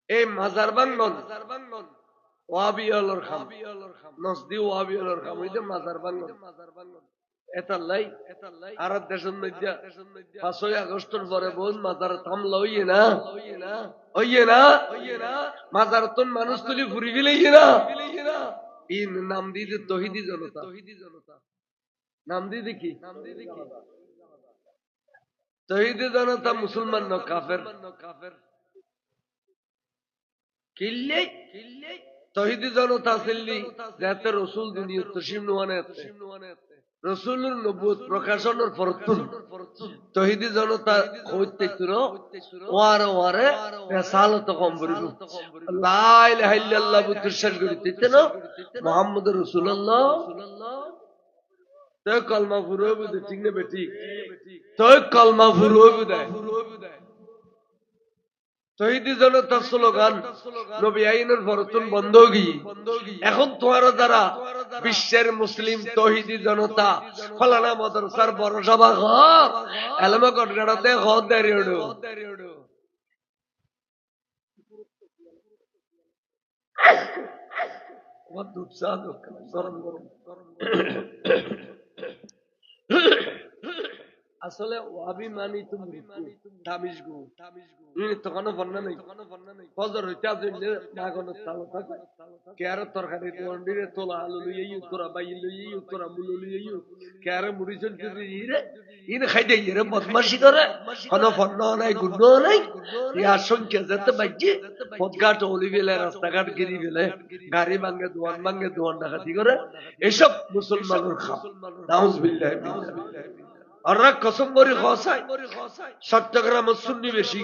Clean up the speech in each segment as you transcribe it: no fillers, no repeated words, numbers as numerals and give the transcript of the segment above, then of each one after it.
এই মাজার ভাঙ্গন ওয়াবিয়লর খাম নসদি ওয়াবিয়লর খাম হইতে মাজার ভাঙ্গন এতাল্লাই আর দেশের মধ্যে 5ই আগস্টের পরে বহুত মাজার থামলা হইয়ে না মাজার তো মানুষ তুলি ঘুরি গেলে না এই নাম দিয়ে তহিদি জনতা নাম দিয়ে দেখি তহিদি জনতা মুসলমান ন কাফের কিল্লে তহিদি জনতা ছিলি যাতে রসুল দুনিয়া তসিম নোয়ানে রসুলের নবুয়ত প্রকাশনের ফরতুন তহিদি জনতা হইতে ওয়ারে ওয়ারে রেসালত কম করিব লা ইলাহা ইল্লাল্লাহ বিশ্বাস করিতে না মুহাম্মদুর রাসূলুল্লাহ তো কলমা ফুরোবে দে ঠিক না বেটি তো কলমা ফুরোবে দে তহিদি জনতার স্লোগান নবী আইনের ফরতুন বন্ধ গিয়ে এখন তোমারও দ্বারা বিশ্বের মুসলিম তহিদি জনতা ফলানা মাদ্রাসার বড় সভা ঘর এলামা কটগাড়াতে ঘর দাঁড়িয়ে ওঠো আসলে ওয়াবি মানি তুমি তামিজ গো তখনও বন্যা নেই ফজর হইতে আসলে মাগনের তালো থাকে কেয়ার তরকারি তন্ডিরে তোলা আলু লইয়ে তোরা বাই লইয়ে তোরা মুলো লইয়ে কেয়ার মুড়ি চলতে ইরে ইন খাইতে ইরে বদমাশি করে কোনো বন্যা নাই গুণ্য নাই ইয়ার সংখ্যা যেতে বাজ্যে পথঘাট অলি গেলে রাস্তাঘাট গিরি গেলে গাড়ি ভাঙ্গে দোয়ান ডাকাতি করে এসব মুসলমানের খাম নাউজুবিল্লাহ ওরা কসম করে খসায় চট্টগ্রামের সুন্নি বেশি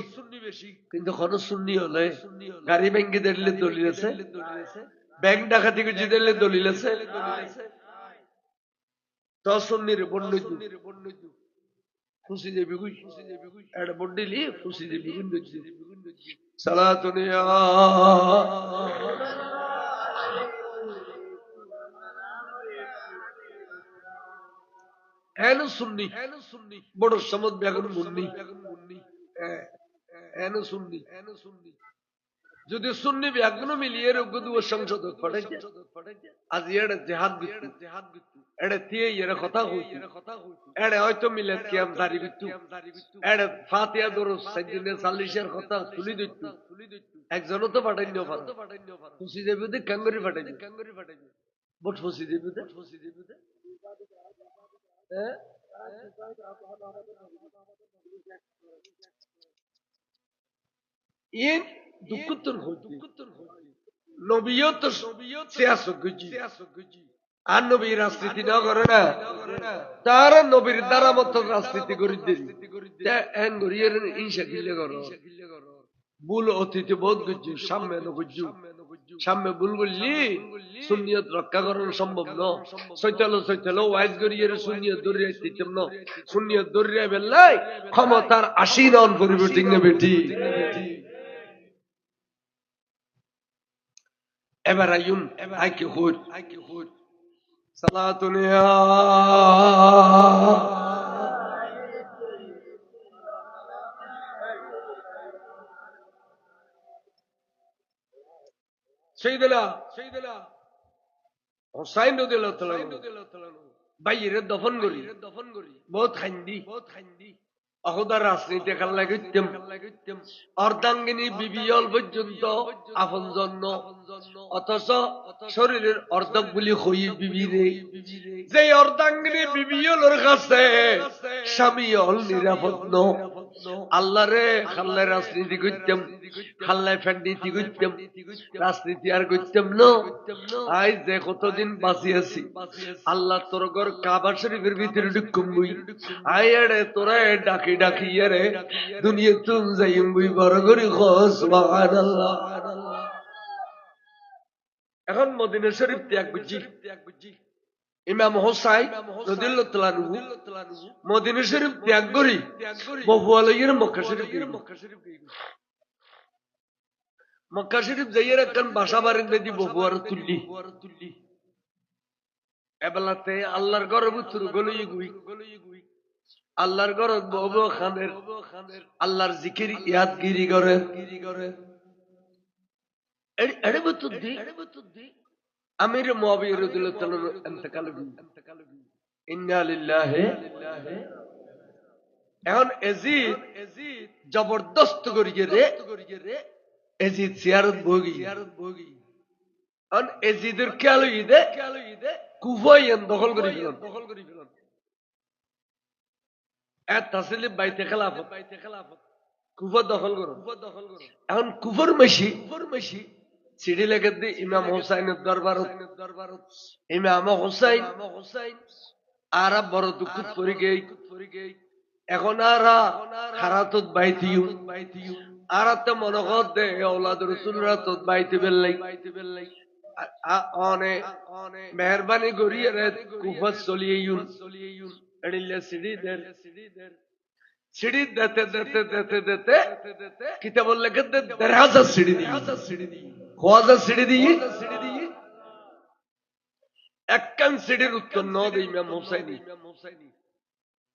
কিন্তু কোন সুন্নি হলে গাড়ি ভেঙ্গে দিলে দলিল আছে ব্যাংক ডাকাতি করে দিলে দলিল আছে তো সুন্নির বন্ডু খুশি দেবী গুই এটা বন্ডিলি খুশি দেবী গুন্ডু সালাতুনিয়া এনো সুন্নি বড় সমদ বেগুন মুন্নি এনো সুন্নি যদি সুন্নি বেগুন মিলিয়ে রোগদু সংসদ পড়াইছে আজ এড়ে জিহাদ বিতু এড়ে তিয়ে এর কথা হইছে এড়ে হয়তো মিলাদ কিয়াম জারি বিতু এড়ে ফাতিহা দরুদ সাইদিনে 40 এর কথা তুলি দিতু একজনও তো পাঠাইনো পারে খুশি দেবে দে কাঙ্গরি পাঠাইবে বট খুশি দেবে ইন দুকুতর হইতে নবীও তো সিয়াসত গজি আর নবী রাজনীতি না করে না তার নবীর দ্বারা মতো রাজনীতি করে দিন এন গরিয়ের ইনশা গিলে করো ভুল অতীতে বহুত গজি সামনে নগজু সামনে ভুল করলি সুন্নিয়ত রক্ষা করানো সম্ভব ন সৈতালো ওয়াইজ গরিয়ের সুন্নিয়ত দরিয়া দিতাম ন সুন্নিয়ত দরিয়া বেলাই ক্ষমতার আশীর্বাদ করিবে ঠিক না বেটি এবার আইন আইকে হুদ সালাতুনিয়া সাইয়েদনা হুসাইন রাদিয়াল্লাহু তাআলা বাইরে দফন করি বহুত খান্দি অহদার রাজনীতি খেলা লাগিতাম অর্ধাঙ্গিনী বিবিয়ল পর্যন্ত আপন জন্য অথচ শরীরের অর্ধক বলি হই বিবিরে যে অর্ধাঙ্গিনী বিবিয়লের কাছে স্বামী হল নিরাপদ ন আল্লাহ রে খাল্লায় রাজনীতি করতাম খাল্লায় ফ্যান্ডিতি করতাম রাজনীতি আর করতাম ন আজ যে কতদিন বাঁচি আছি আল্লাহ তোর ঘর কাবা শরীফের ভিতরে ঢুকুম বই আয় এড়ে তোরা ডাকি ডাকি রে দুনিয়া তুম যাইম বই বড় করি সুবহানাল্লাহ এখন মদিনা শরীফ ত্যাগ করছি ইমাম হোসাইন রাদিয়াল্লাহু তাআলা মদিনা শরীফ ত্যাগ করি বহুয়ালাইয়ের মক্কা শরীফ মক্কা শরীফ যাইয়ের একখান বাসা বারিন্দা দি বহুয়ার তুললি এবেলাতে আল্লাহর ঘরের ভিতর গলই গুই আল্লাহর ঘর বহু খানের আল্লাহর জিকির ইয়াদগিরি করে এড়ে বতুদ্দি আমির মুআবিয়া রাদিয়াল্লাহু তাআলা ইন্তেকাল ইন্না লিল্লাহি এখন এজিদ জবরদস্ত করিয়ে রে এজিদ সিয়ারত ভোগী এখন এজিদের খেয়াল ইদে কুফাইয়ান দখল করি ফেলন এত তাসলিম বাইতে খেলাফত কুফা দখল করো এখন কুফর মেশি সিঁড়ি লেগে দি ইমাম হুসাইনের দরবারত ইমাম হুসাইন আরা বড় দুঃখ পড়ে গেই এখন আরা হারাতত বাইতিউ আরাতে মনে কর দে আওলাদ রাসূলরা তত বাইতে বেললাই অনে মেহরবানি করিয়ে রে কুফা চলিয়ে ইউন এড়িলে সিঁড়ি দেতে কিতাবুল লেগে দে ১৫০০ সিঁড়ি দি খোয়াজা সিঁড়ি দি একখান সিঁড়ির উত্তর ন দে ইমাম হুসাইনি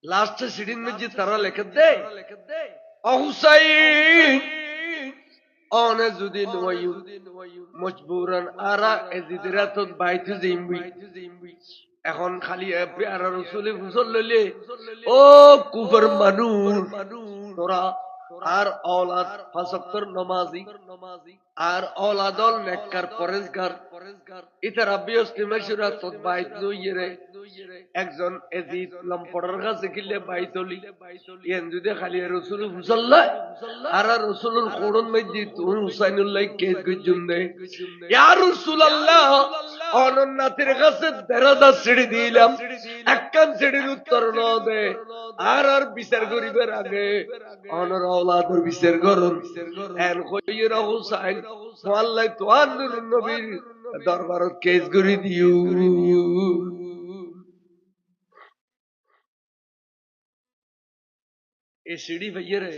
লাস্ট সিঁড়ির মধ্যে তারা লেখে দে হুসাইন অনে যদি নয়ু মজবুরান আরা এজিদরা তো বাইতে জিমবি এখন খালি পেয়ারা রাসূলের হুজুর লইলে ও কুফর মানুষ তোরা আর औलाद ফাসাক্তর নমাজি আর औलादল নেককার পরেজগার ইতা রাব্বি ইসলামে শুরা তত বাইত লইয়ে রে একজন এজিদ লম্পড়ার কাছে গিলে বাইতলি ইয়ান যদি খালি রাসূল হুসাল্লাহ আর রাসূলুল কোরআন মধ্যে তুই হুসাইনুল্লাহ কে গজুম দে ইয়া রাসূলুল্লাহ অনন্নাতের কাছে দেরাদা সিঁড়ি দিলাম একখান সিঁড়ির উত্তর ন দে আর বিচার করিবার আগে অনর औलादর বিচার করুন এর কইরা হুসাইন আল্লাহ তো আনর নবীর দরবারত কেস করি দিও এ সিঁড়ি ভাইয়ে রে